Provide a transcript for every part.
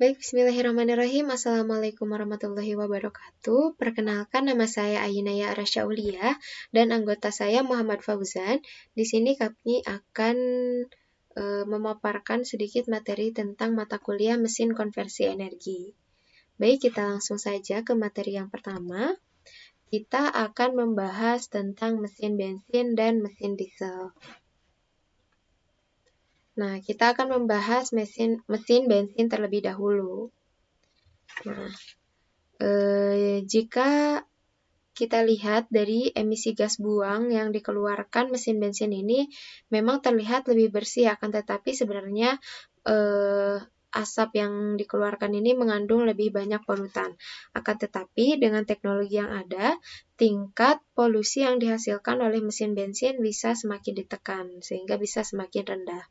Baik, bismillahirrahmanirrahim. Assalamualaikum warahmatullahi wabarakatuh. Perkenalkan, nama saya Ayinaya Arasyaulia dan anggota saya Muhammad Fauzan. Di sini kami akan memaparkan sedikit materi tentang mata kuliah mesin konversi energi. Baik, kita langsung saja ke materi yang pertama. Kita akan membahas tentang mesin bensin dan mesin diesel. Nah, kita akan membahas mesin bensin terlebih dahulu. Nah, jika kita lihat dari emisi gas buang yang dikeluarkan mesin bensin ini memang terlihat lebih bersih, akan tetapi sebenarnya asap yang dikeluarkan ini mengandung lebih banyak polutan. Akan tetapi dengan teknologi yang ada, tingkat polusi yang dihasilkan oleh mesin bensin bisa semakin ditekan, sehingga bisa semakin rendah.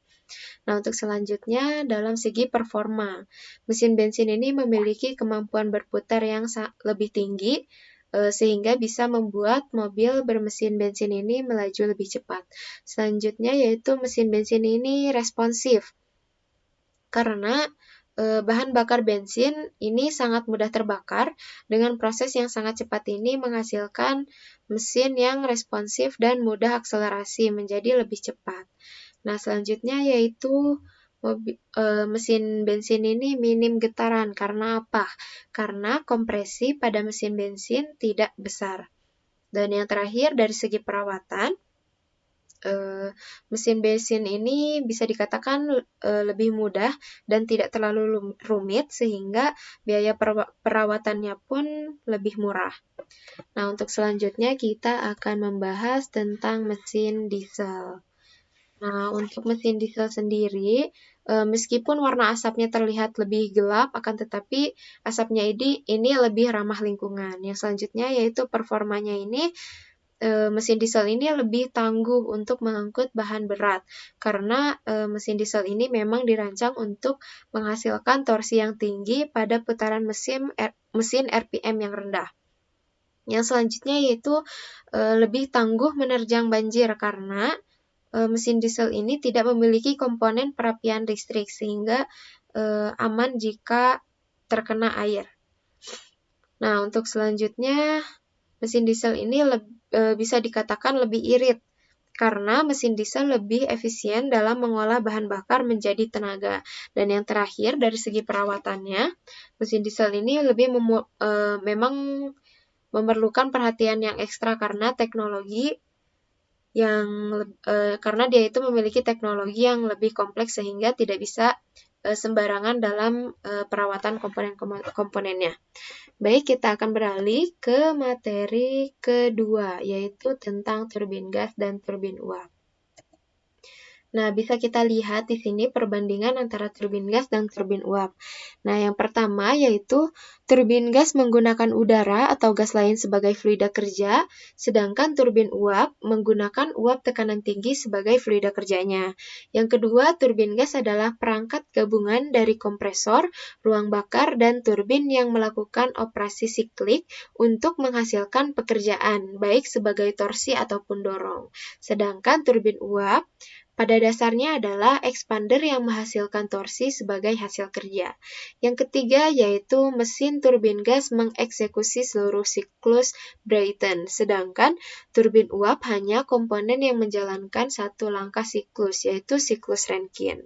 Nah, untuk selanjutnya dalam segi performa, mesin bensin ini memiliki kemampuan berputar yang lebih tinggi, sehingga bisa membuat mobil bermesin bensin ini melaju lebih cepat. Selanjutnya yaitu mesin bensin ini responsif, karena bahan bakar bensin ini sangat mudah terbakar. Dengan proses yang sangat cepat ini menghasilkan mesin yang responsif dan mudah akselerasi menjadi lebih cepat. Nah, selanjutnya yaitu mesin bensin ini minim getaran. Karena apa? Karena kompresi pada mesin bensin tidak besar. Dan yang terakhir dari segi perawatan, mesin bensin ini bisa dikatakan lebih mudah dan tidak terlalu rumit, sehingga biaya perawatannya pun lebih murah. Nah, untuk selanjutnya kita akan membahas tentang mesin diesel. Nah, untuk mesin diesel sendiri, meskipun warna asapnya terlihat lebih gelap, akan tetapi asapnya ini lebih ramah lingkungan. Yang selanjutnya yaitu performanya ini, mesin diesel ini lebih tangguh untuk mengangkut bahan berat, karena mesin diesel ini memang dirancang untuk menghasilkan torsi yang tinggi pada putaran mesin RPM yang rendah. Yang selanjutnya yaitu lebih tangguh menerjang banjir, karena mesin diesel ini tidak memiliki komponen perapian listrik, sehingga aman jika terkena air. Nah, untuk selanjutnya, mesin diesel ini bisa dikatakan lebih irit, karena mesin diesel lebih efisien dalam mengolah bahan bakar menjadi tenaga. Dan yang terakhir, dari segi perawatannya, mesin diesel ini memang memerlukan perhatian yang ekstra karena karena dia itu memiliki teknologi yang lebih kompleks, sehingga tidak bisa sembarangan dalam perawatan komponen-komponennya. Baik, kita akan beralih ke materi kedua, yaitu tentang turbin gas dan turbin uap. Nah, bisa kita lihat di sini perbandingan antara turbin gas dan turbin uap. Nah, yang pertama yaitu turbin gas menggunakan udara atau gas lain sebagai fluida kerja, sedangkan turbin uap menggunakan uap tekanan tinggi sebagai fluida kerjanya. Yang kedua, turbin gas adalah perangkat gabungan dari kompresor, ruang bakar, dan turbin yang melakukan operasi siklik untuk menghasilkan pekerjaan, baik sebagai torsi ataupun dorong. Sedangkan turbin uap pada dasarnya adalah expander yang menghasilkan torsi sebagai hasil kerja. Yang ketiga yaitu mesin turbin gas mengeksekusi seluruh siklus Brayton, sedangkan turbin uap hanya komponen yang menjalankan satu langkah siklus, yaitu siklus Rankine.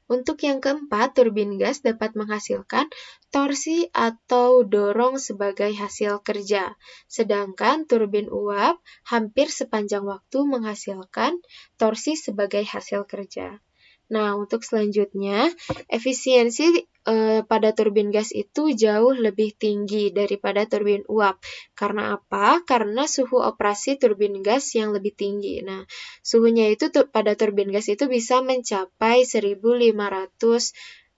Untuk yang keempat, turbin gas dapat menghasilkan torsi atau dorong sebagai hasil kerja, sedangkan turbin uap hampir sepanjang waktu menghasilkan torsi sebagai hasil kerja. Nah, untuk selanjutnya, efisiensi pada turbin gas itu jauh lebih tinggi daripada turbin uap. Karena apa? Karena suhu operasi turbin gas yang lebih tinggi. Nah, suhunya itu pada turbin gas itu bisa mencapai 1500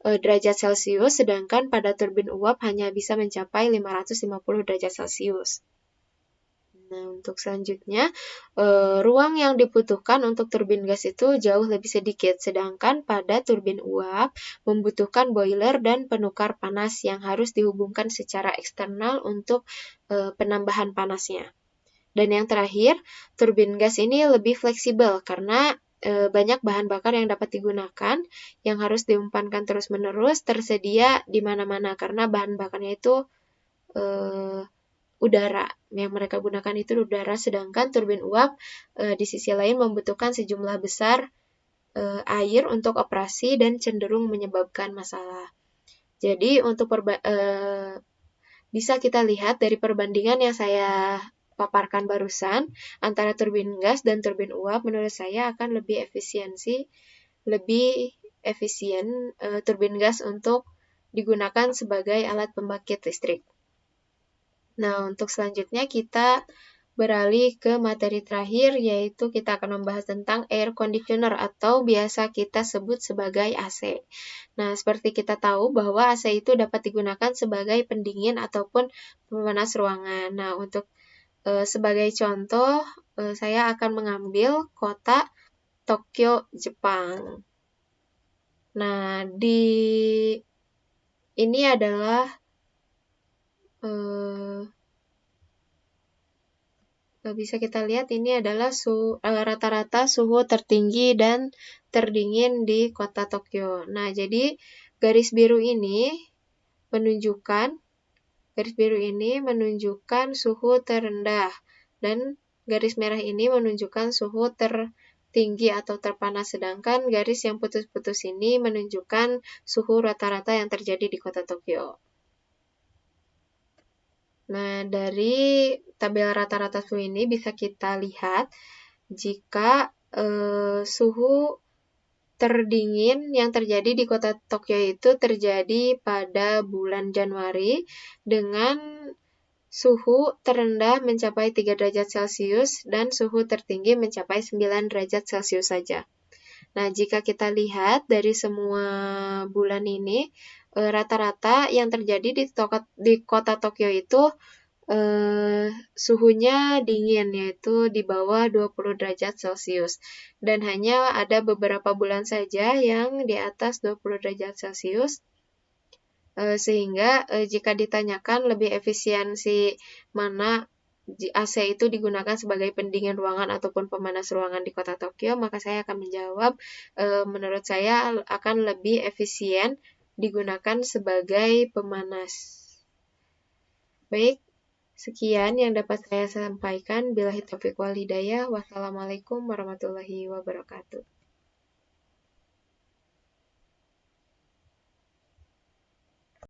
derajat Celcius, sedangkan pada turbin uap hanya bisa mencapai 550 derajat Celcius. Nah, untuk selanjutnya, ruang yang dibutuhkan untuk turbin gas itu jauh lebih sedikit, sedangkan pada turbin uap membutuhkan boiler dan penukar panas yang harus dihubungkan secara eksternal untuk penambahan panasnya. Dan yang terakhir, turbin gas ini lebih fleksibel karena banyak bahan bakar yang dapat digunakan, yang harus diumpankan terus-menerus, tersedia di mana-mana karena bahan bakarnya itu udara. Yang mereka gunakan itu udara, sedangkan turbin uap di sisi lain membutuhkan sejumlah besar air untuk operasi dan cenderung menyebabkan masalah. Jadi untuk bisa kita lihat dari perbandingan yang saya paparkan barusan antara turbin gas dan turbin uap, menurut saya akan lebih efisien turbin gas untuk digunakan sebagai alat pembangkit listrik. Nah, untuk selanjutnya kita beralih ke materi terakhir, yaitu kita akan membahas tentang air conditioner atau biasa kita sebut sebagai AC. Nah, seperti kita tahu bahwa AC itu dapat digunakan sebagai pendingin ataupun pemanas ruangan. Nah, untuk sebagai contoh, saya akan mengambil kota Tokyo, Jepang. Nah, ini adalah bisa kita lihat ini adalah rata-rata suhu tertinggi dan terdingin di kota Tokyo. Nah, jadi garis biru ini menunjukkan suhu terendah dan garis merah ini menunjukkan suhu tertinggi atau terpanas, sedangkan garis yang putus-putus ini menunjukkan suhu rata-rata yang terjadi di kota Tokyo. Nah, dari tabel rata-rata suhu ini bisa kita lihat jika suhu terdingin yang terjadi di kota Tokyo itu terjadi pada bulan Januari dengan suhu terendah mencapai 3 derajat Celcius dan suhu tertinggi mencapai 9 derajat Celcius saja. Nah, jika kita lihat dari semua bulan ini, rata-rata yang terjadi di kota Tokyo itu suhunya dingin, yaitu di bawah 20 derajat Celcius. Dan hanya ada beberapa bulan saja yang di atas 20 derajat Celcius. Sehingga jika ditanyakan lebih efisiensi mana AC itu digunakan sebagai pendingin ruangan ataupun pemanas ruangan di kota Tokyo, maka saya akan menjawab menurut saya akan lebih efisien digunakan sebagai pemanas. Baik, sekian yang dapat saya sampaikan. Billahi taufiq wal hidayah. Wassalamualaikum warahmatullahi wabarakatuh.